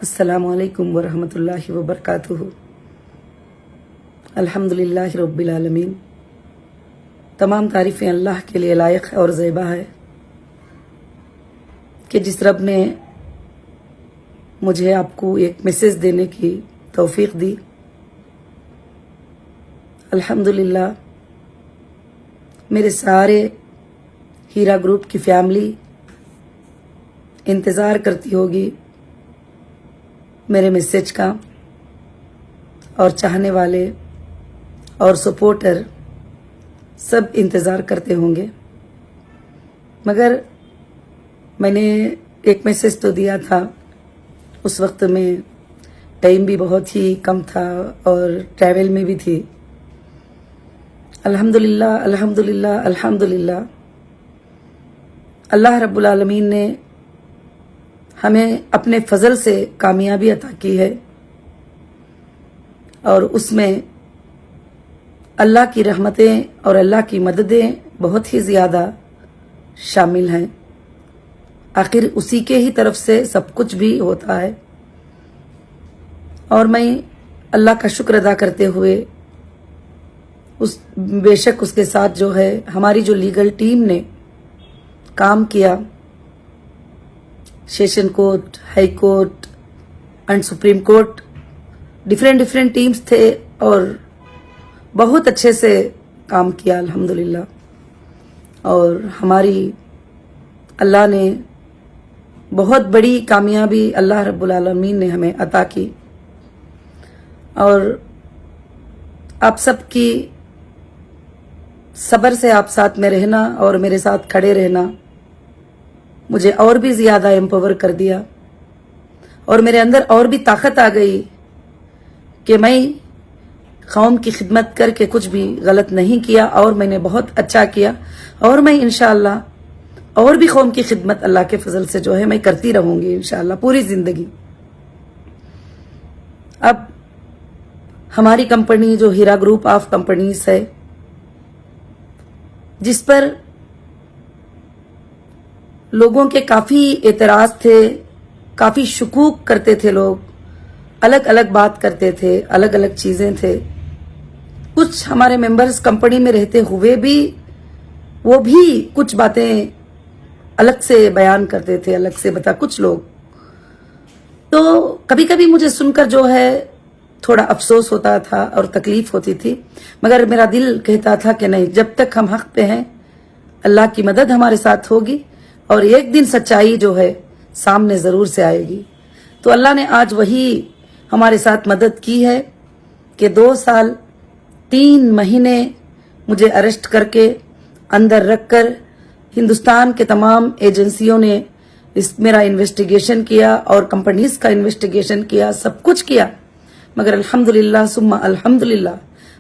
अस्सलामु अलैकुम वरहमतुल्लाहि वबरकातुहू। अल्हम्दुलिल्लाहि रब्बिल आलमीन। तमाम तारीफ़ें अल्लाह के लिए लायक है और ज़ेबा है कि जिस रब ने मुझे आपको एक मैसेज देने की तौफीक दी। अल्हम्दुलिल्लाह मेरे सारे हीरा ग्रुप की फैमिली इंतज़ार करती होगी मेरे मैसेज का, और चाहने वाले और सपोर्टर सब इंतज़ार करते होंगे। मगर मैंने एक मैसेज तो दिया था, उस वक्त में टाइम भी बहुत ही कम था और ट्रैवल में भी थी। अल्हम्दुलिल्लाह अल्हम्दुलिल्लाह अल्हम्दुलिल्लाह अल्लाह रब्बुल आलमीन ने हमें अपने फजल से कामयाबी अता की है, और उसमें अल्लाह की रहमतें और अल्लाह की मददें बहुत ही ज़्यादा शामिल हैं। आखिर उसी के ही तरफ से सब कुछ भी होता है, और मैं अल्लाह का शुक्र अदा करते हुए बेशक उसके साथ जो है हमारी जो लीगल टीम ने काम किया, session court, high court and supreme court, different teams थे और बहुत अच्छे से काम किया अल्हम्दुलिल्लाह। और हमारी अल्लाह ने बहुत बड़ी कामयाबी अल्लाह रब्बुल आलमीन ने हमें अता की। और आप सबकी सब्र से आप साथ में रहना और मेरे साथ खड़े रहना मुझे और भी ज़्यादा एम्पावर कर दिया, और मेरे अंदर और भी ताकत आ गई कि मैं कौम की खिदमत करके कुछ भी गलत नहीं किया और मैंने बहुत अच्छा किया, और मैं इंशाअल्लाह और भी कौम की खिदमत अल्लाह के फजल से जो है मैं करती रहूंगी इंशाअल्लाह पूरी जिंदगी। अब हमारी कंपनी जो हीरा ग्रुप ऑफ कंपनीज है, जिस पर लोगों के काफी एतराज थे, काफी शुकूक करते थे, लोग अलग अलग बात करते थे, अलग अलग चीजें थे। कुछ हमारे मेंबर्स कंपनी में रहते हुए भी वो भी कुछ बातें अलग से बयान करते थे, अलग से बता कुछ लोग। तो कभी कभी मुझे सुनकर जो है थोड़ा अफसोस होता था और तकलीफ होती थी, मगर मेरा दिल कहता था कि नहीं, जब तक हम हक पे हैं अल्लाह की मदद हमारे साथ होगी और एक दिन सच्चाई जो है सामने जरूर से आएगी। तो अल्लाह ने आज वही हमारे साथ मदद की है कि 2 साल 3 महीने मुझे अरेस्ट करके अंदर रखकर हिंदुस्तान के तमाम एजेंसियों ने मेरा इन्वेस्टिगेशन किया और कंपनीज का इन्वेस्टिगेशन किया, सब कुछ किया। मगर अल्हम्दुलिल्लाह सुम्मा अल्हम्दुलिल्लाह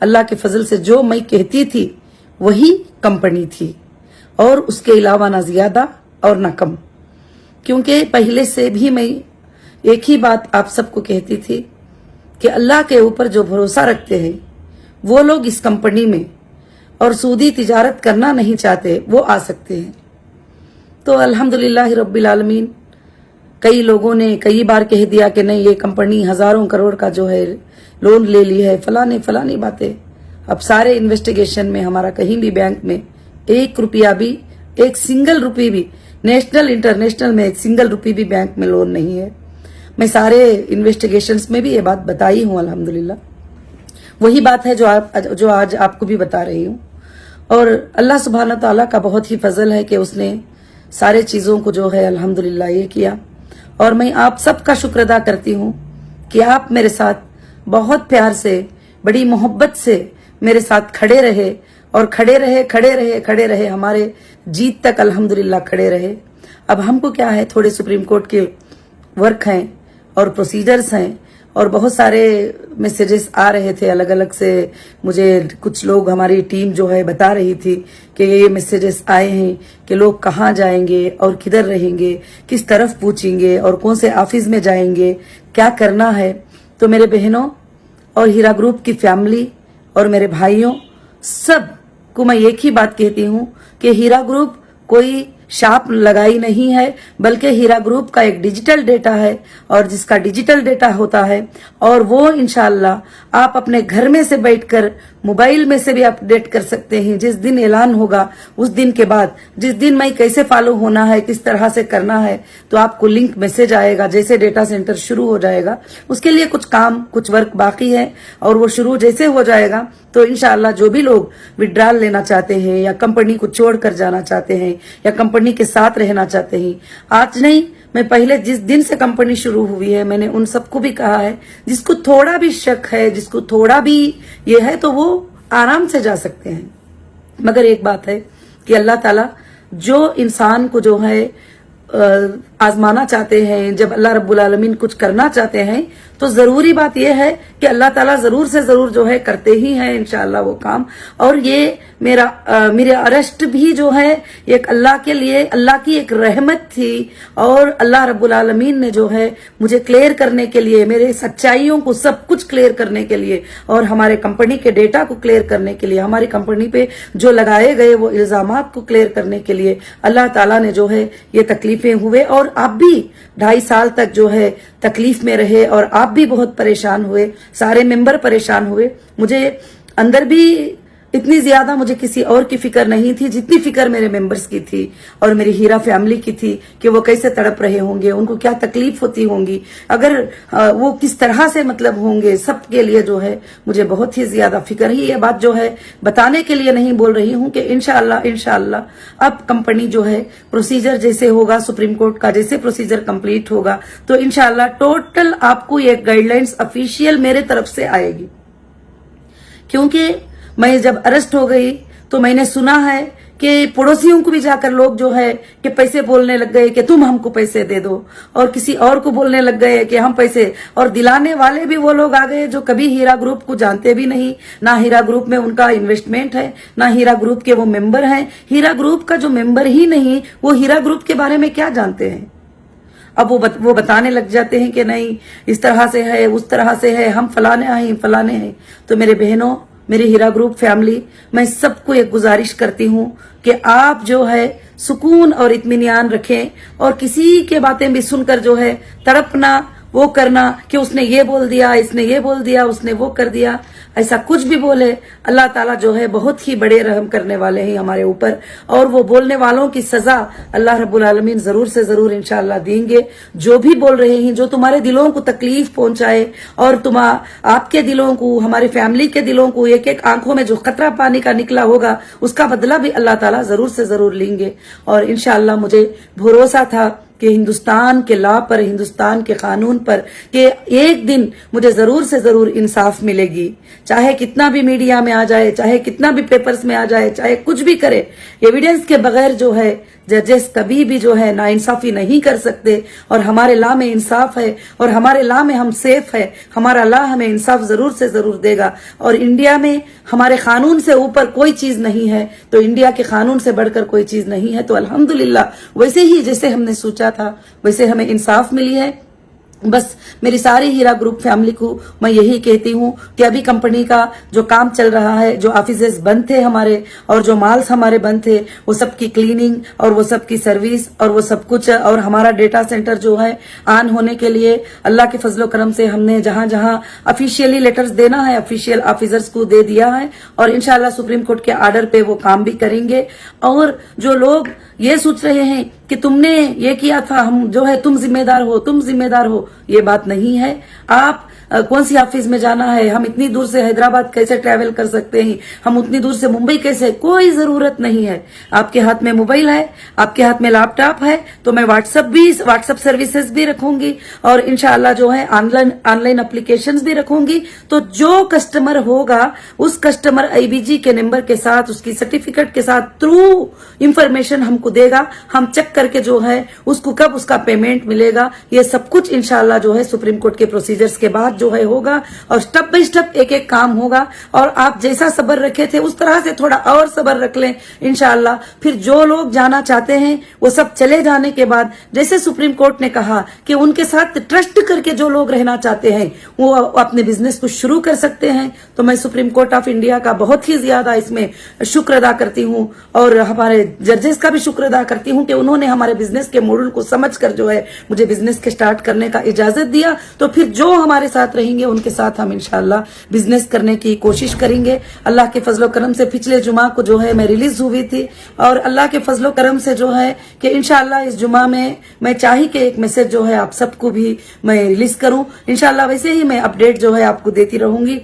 अल्लाह के फजल से जो मैं कहती थी वही कंपनी थी, और उसके अलावा ना ज्यादा और ना कम। क्योंकि पहले से भी मैं एक ही बात आप सबको कहती थी कि अल्लाह के ऊपर जो भरोसा रखते हैं वो लोग इस कंपनी में और सूदी तिजारत करना नहीं चाहते वो आ सकते हैं। तो अल्हम्दुलिल्लाह रब्बिल आलमीन, कई लोगों ने कई बार कह दिया कि नहीं, ये कंपनी हजारों करोड़ का जो है लोन ले ली है, फलानी बातें। अब सारे इन्वेस्टिगेशन में हमारा कहीं भी बैंक में 1 रुपया भी, एक सिंगल रुपये भी, नेशनल इंटरनेशनल में 1 सिंगल रुपये भी बैंक में लोन नहीं है। मैं सारे इन्वेस्टिगेशंस में भी ये बात बताई हूँ अल्हम्दुलिल्लाह। वही बात है जो आज आपको भी बता रही हूँ। और अल्लाह सुब्हान तआला का बहुत ही फजल है कि उसने सारे चीजों को जो है अल्हम्दुलिल्लाह ये किया। और मैं आप सबका शुक्र अदा करती हूँ कि आप मेरे साथ बहुत प्यार से, बड़ी मोहब्बत से मेरे साथ खड़े रहे, और खड़े रहे हमारे जीत तक अल्हम्दुलिल्लाह खड़े रहे। अब हमको क्या है, थोड़े सुप्रीम कोर्ट के वर्क हैं और प्रोसीजर्स हैं, और बहुत सारे मैसेजेस आ रहे थे अलग अलग से। मुझे कुछ लोग, हमारी टीम जो है बता रही थी कि ये मैसेजेस आए हैं कि लोग कहाँ जाएंगे और किधर रहेंगे, किस तरफ पूछेंगे और कौन से ऑफिस में जाएंगे, क्या करना है। तो मेरे बहनों और हीरा ग्रुप की फैमिली और मेरे भाइयों, सब को मैं एक ही बात कहती हूँ कि हीरा ग्रुप कोई शाप लगाई नहीं है, बल्कि हीरा ग्रुप का एक डिजिटल डेटा है और जिसका डिजिटल डेटा होता है और वो इंशाअल्लाह आप अपने घर में से बैठकर मोबाइल में से भी अपडेट कर सकते हैं। जिस दिन ऐलान होगा उस दिन के बाद, जिस दिन मैं कैसे फॉलो होना है, किस तरह से करना है, तो आपको लिंक मैसेज आएगा जैसे डेटा सेंटर शुरू हो जाएगा। उसके लिए कुछ काम, कुछ वर्क बाकी है और वो शुरू जैसे हो जाएगा तो इंशाअल्लाह जो भी लोग विड्रॉल लेना चाहते हैं या कंपनी को छोड़कर जाना चाहते हैं या कंपनी के साथ रहना चाहते हैं, आज नहीं मैं पहले जिस दिन से कंपनी शुरू हुई है मैंने उन सबको भी कहा है, जिसको थोड़ा भी शक है, जिसको थोड़ा भी ये है तो वो आराम से जा सकते हैं। मगर एक बात है कि अल्लाह ताला जो इंसान को जो है आजमाना चाहते हैं, जब अल्लाह रब्बुल आलमीन कुछ करना चाहते हैं तो जरूरी बात यह है कि अल्लाह ताला जरूर से जरूर जो है करते ही हैं इंशाअल्लाह वो काम। और ये मेरे अरेस्ट भी जो है एक अल्लाह के लिए, अल्लाह की एक रहमत थी और अल्लाह रब्बुल आलमीन ने जो है मुझे क्लियर करने के लिए, मेरे सच्चाइयों को सब कुछ क्लियर करने के लिए और हमारे कंपनी के डेटा को क्लियर करने के लिए, हमारी कंपनी पे जो लगाए गए वो इल्जामात को क्लियर करने के लिए अल्लाह ताला ने जो है ये तकलीफें हुए। और आप भी 2.5 साल तक जो है तकलीफ में रहे और आप भी बहुत परेशान हुए, सारे मेंबर परेशान हुए। मुझे अंदर भी इतनी ज्यादा मुझे किसी और की फिक्र नहीं थी जितनी फिक्र मेरे मेंबर्स की थी और मेरी हीरा फैमिली की थी कि वो कैसे तड़प रहे होंगे, उनको क्या तकलीफ होती होंगी, अगर वो किस तरह से मतलब होंगे, सबके लिए जो है मुझे बहुत ही ज्यादा फिक्र ही। ये बात जो है बताने के लिए नहीं बोल रही हूं कि इंशाअल्लाह अब कंपनी जो है प्रोसीजर जैसे होगा, सुप्रीम कोर्ट का जैसे प्रोसीजर कंप्लीट होगा तो इंशाअल्लाह टोटल आपको ये गाइडलाइंस ऑफिशियल मेरे तरफ से आएगी। क्योंकि मैं जब अरेस्ट हो गई तो मैंने सुना है कि पड़ोसियों को भी जाकर लोग जो है कि पैसे बोलने लग गए कि तुम हमको पैसे दे दो, और किसी और को बोलने लग गए कि हम पैसे, और दिलाने वाले भी वो लोग आ गए जो कभी हीरा ग्रुप को जानते भी नहीं, ना हीरा ग्रुप में उनका इन्वेस्टमेंट है, ना हीरा ग्रुप के वो मेंबर हैं। हीरा ग्रुप का जो मेंबर ही नहीं वो हीरा ग्रुप के बारे में क्या जानते हैं। अब वो बताने लग जाते हैं कि नहीं इस तरह से है, उस तरह से है, हम फलाने हैं। तो मेरे बहनों, मेरे हीरा ग्रुप फैमिली, मैं सबको एक गुजारिश करती हूँ कि आप जो है सुकून और इत्मीनान रखें और किसी के बातें भी सुनकर जो है तड़पना, वो करना कि उसने ये बोल दिया, इसने ये बोल दिया, उसने वो कर दिया, ऐसा कुछ भी बोले अल्लाह ताला जो है बहुत ही बड़े रहम करने वाले हैं हमारे ऊपर और वो बोलने वालों की सजा अल्लाह रब्बुल आलमीन जरूर से जरूर इंशाअल्लाह देंगे। जो भी बोल रहे हैं, जो तुम्हारे दिलों को तकलीफ पहुंचाए और आपके दिलों को, हमारे फैमिली के दिलों को, एक एक आंखों में जो खतरा पानी का निकला होगा उसका बदला भी अल्लाह ताला जरूर से जरूर लेंगे। और इंशाअल्लाह मुझे भरोसा था कि हिंदुस्तान के लॉ पर, हिंदुस्तान के कानून पर कि एक दिन मुझे जरूर से जरूर इंसाफ मिलेगी, चाहे कितना भी मीडिया में आ जाए, चाहे कितना भी पेपर्स में आ जाए, चाहे कुछ भी करे, एविडेंस के बगैर जो है जजेस कभी भी जो है नाइंसाफी नहीं कर सकते। और हमारे लॉ में इंसाफ है और हमारे लॉ में हम सेफ है, हमारा लॉ हमें इंसाफ जरूर से जरूर देगा। और इंडिया में हमारे कानून से ऊपर कोई चीज नहीं है, तो इंडिया के कानून से बढ़कर कोई चीज नहीं है। तो अल्हम्दुलिल्लाह वैसे ही जैसे हमने सोचा था वैसे हमें इंसाफ मिली है। बस मेरी सारी हीरा ग्रुप फैमिली को मैं यही कहती हूँ कि अभी कंपनी का जो काम चल रहा है, जो ऑफिसेस बंद थे हमारे और जो माल्स हमारे बंद थे, वो सब की क्लीनिंग और वो सब की सर्विस और वो सब कुछ, और हमारा डेटा सेंटर जो है ऑन होने के लिए अल्लाह के फजलो करम से हमने जहां जहां ऑफिशियली लेटर्स देना है ऑफिशियल ऑफिसर्स को दे दिया है और इंशाल्लाह सुप्रीम कोर्ट के आर्डर पे वो काम भी करेंगे। और जो लोग ये सोच रहे हैं कि तुमने ये किया था, हम जो है तुम जिम्मेदार हो, ये बात नहीं है। आप कौन सी ऑफिस में जाना है, हम इतनी दूर से हैदराबाद कैसे ट्रैवल कर सकते हैं, हम उतनी दूर से मुंबई कैसे, कोई जरूरत नहीं है। आपके हाथ में मोबाइल है, आपके हाथ में लैपटॉप है, तो मैं व्हाट्सएप सर्विसेज भी रखूंगी और इंशाअल्लाह जो है ऑनलाइन एप्लीकेशंस भी रखूंगी। तो जो कस्टमर होगा उस कस्टमर आईबीजी के नंबर के साथ, उसकी सर्टिफिकेट के साथ थ्रू इंफॉर्मेशन हमको देगा, हम चेक करके जो है उसको कब उसका पेमेंट मिलेगा, ये सब कुछ इंशाअल्लाह जो है सुप्रीम कोर्ट के प्रोसीजर्स के बाद साथ जो है होगा और स्टेप बाय स्टेप एक एक काम होगा और आप जैसा सब्र रखे थे उस तरह से थोड़ा और सब्र रख लें इंशाअल्लाह। फिर जो लोग जाना चाहते हैं वो सब चले जाने के बाद जैसे सुप्रीम कोर्ट ने कहा कि उनके साथ ट्रस्ट करके जो लोग रहना चाहते हैं वो अपने बिजनेस को शुरू कर सकते हैं। तो मैं सुप्रीम कोर्ट ऑफ इंडिया का बहुत ही ज्यादा इसमें शुक्र अदा करती हूँ और हमारे जजेस का भी शुक्र अदा करती हूँ कि उन्होंने हमारे बिजनेस के मॉडल को समझकर जो है मुझे बिजनेस के स्टार्ट करने का इजाजत दिया। तो फिर जो हमारे साथ रहेंगे उनके साथ हम इंशाअल्लाह बिजनेस करने की कोशिश करेंगे। अल्लाह के फजलो करम से पिछले जुमा को जो है मैं रिलीज हुई थी और अल्लाह के फजलो करम से जो है कि इंशाअल्लाह इस जुमा में मैं चाही कि एक मैसेज जो है आप सबको भी मैं रिलीज करूं इंशाअल्लाह। वैसे ही मैं अपडेट जो है आपको देती रहूंगी।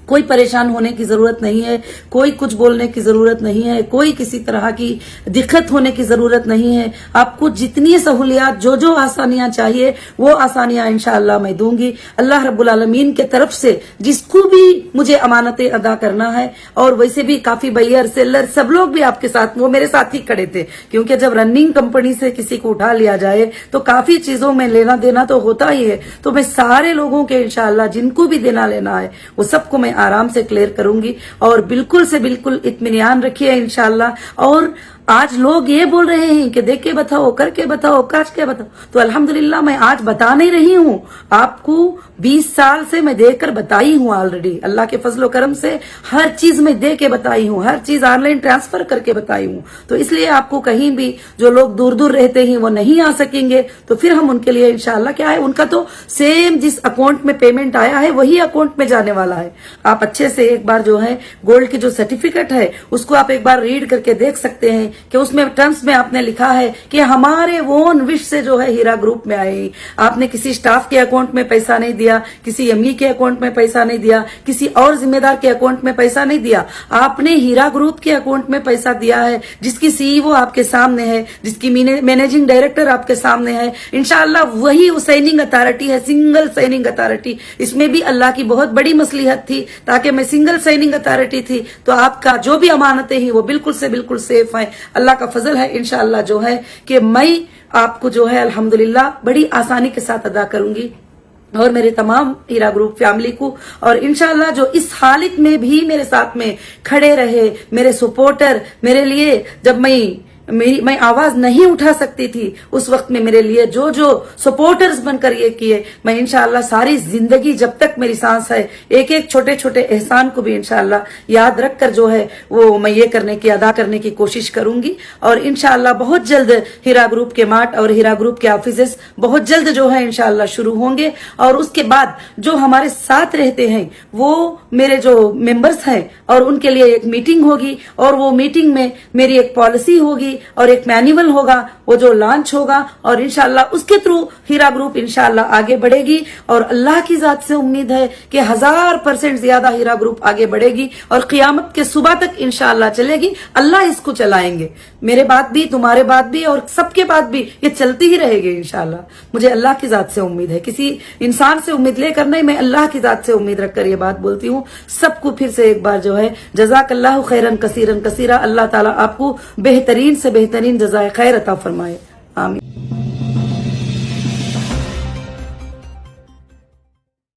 कोई परेशान होने की जरूरत नहीं है, कोई कुछ बोलने की जरूरत नहीं है, कोई किसी तरह की दिक्कत होने की जरूरत नहीं है। आपको जितनी सहूलियात जो जो आसानियां चाहिए वो आसानियां इंशाअल्लाह मैं दूंगी। अल्लाह रब्बुल आलमीन के तरफ से जिसको भी मुझे अमानतें अदा करना है और वैसे भी काफी बायर सेलर सब लोग भी आपके साथ वो मेरे साथ ही खड़े थे क्योंकि जब रनिंग कंपनी से किसी को उठा लिया जाए तो काफी चीजों में लेना देना तो होता ही है। तो मैं सारे लोगों के इंशाअल्लाह जिनको भी देना लेना है वो सबको मैं आराम से क्लियर करूंगी और बिल्कुल से बिल्कुल इत्मीनान रखिए इंशाअल्लाह। और आज लोग ये बोल रहे हैं कि देख के बताओ, करके बताओ, काट के बताओ, तो अल्हम्दुलिल्लाह मैं आज बता नहीं रही हूँ आपको। 20 साल से मैं देकर बताई हूँ ऑलरेडी। अल्लाह के फजलो करम से हर चीज मैं दे के बताई हूँ, हर चीज ऑनलाइन ट्रांसफर करके बताई हूँ। तो इसलिए आपको कहीं भी जो लोग दूर दूर रहते हैं वो नहीं आ सकेंगे तो फिर हम उनके लिए इंशाअल्लाह क्या है उनका तो सेम जिस अकाउंट में पेमेंट आया है वही अकाउंट में जाने वाला है। आप अच्छे से एक बार जो है गोल्ड की जो सर्टिफिकेट है उसको आप एक बार रीड करके देख सकते हैं कि उसमें टर्म्स में आपने लिखा है कि हमारे ओन विश से जो है हीरा ग्रुप में आए। आपने किसी स्टाफ के अकाउंट में पैसा नहीं दिया, किसी एमई के अकाउंट में पैसा नहीं दिया, किसी और जिम्मेदार के अकाउंट में पैसा नहीं दिया, आपने हीरा ग्रुप के अकाउंट में पैसा दिया है जिसकी सीईओ आपके सामने है, जिसकी मैनेजिंग डायरेक्टर आपके सामने है। इंशाअल्लाह वही साइनिंग अथॉरिटी है, सिंगल साइनिंग अथॉरिटी। इसमें भी अल्लाह की बहुत बड़ी मसलिहत थी ताकि मैं सिंगल साइनिंग अथॉरिटी थी तो आपका जो भी अमानतें हैं वो बिल्कुल से बिल्कुल सेफ है। अल्लाह का फजल है इंशाअल्लाह जो है कि मैं आपको जो है अल्हम्दुलिल्लाह बड़ी आसानी के साथ अदा करूंगी और मेरे तमाम हीरा ग्रुप फैमिली को। और इंशाअल्लाह जो इस हालत में भी मेरे साथ में खड़े रहे मेरे सपोर्टर, मेरे लिए जब मैं आवाज नहीं उठा सकती थी उस वक्त में मेरे लिए जो जो सपोर्टर्स बनकर ये किए, मैं इंशाअल्लाह सारी जिंदगी जब तक मेरी सांस है एक एक छोटे छोटे एहसान को भी इंशाअल्लाह याद रखकर जो है वो मैं ये करने की अदा करने की कोशिश करूंगी। और इंशाअल्लाह बहुत जल्द हीरा ग्रुप के मार्ट और हीरा ग्रुप के ऑफिसेस बहुत जल्द जो है इंशाअल्लाह शुरू होंगे। और उसके बाद जो हमारे साथ रहते हैं वो मेरे जो मेंबर्स हैं और उनके लिए एक मीटिंग होगी और वो मीटिंग में मेरी एक पॉलिसी होगी और एक मैनुअल होगा वो जो लॉन्च होगा और इंशाअल्लाह उसके थ्रू हीरा ग्रुप इंशाअल्लाह आगे बढ़ेगी। और अल्लाह की जात से उम्मीद है कि 1000% ज्यादा हीरा ग्रुप आगे बढ़ेगी और क़यामत के सुबह तक इंशाअल्लाह चलेगी। अल्लाह इसको चलाएंगे, मेरे बाद भी, तुम्हारे बाद भी और सबके बाद भी ये चलती ही रहेगी इंशाअल्लाह। मुझे अल्लाह की जात से उम्मीद है, किसी इंसान से उम्मीद लेकर नहीं, मैं अल्लाह की जात से उम्मीद रखकर ये बात बोलती हूँ। सबको फिर से एक बार जो है जज़ाकल्लाहु खैरन कसीरन कसीरा। अल्लाह ताला आपको बेहतरीन से बेहतरीन जज़ाए खैर अता फरमाए।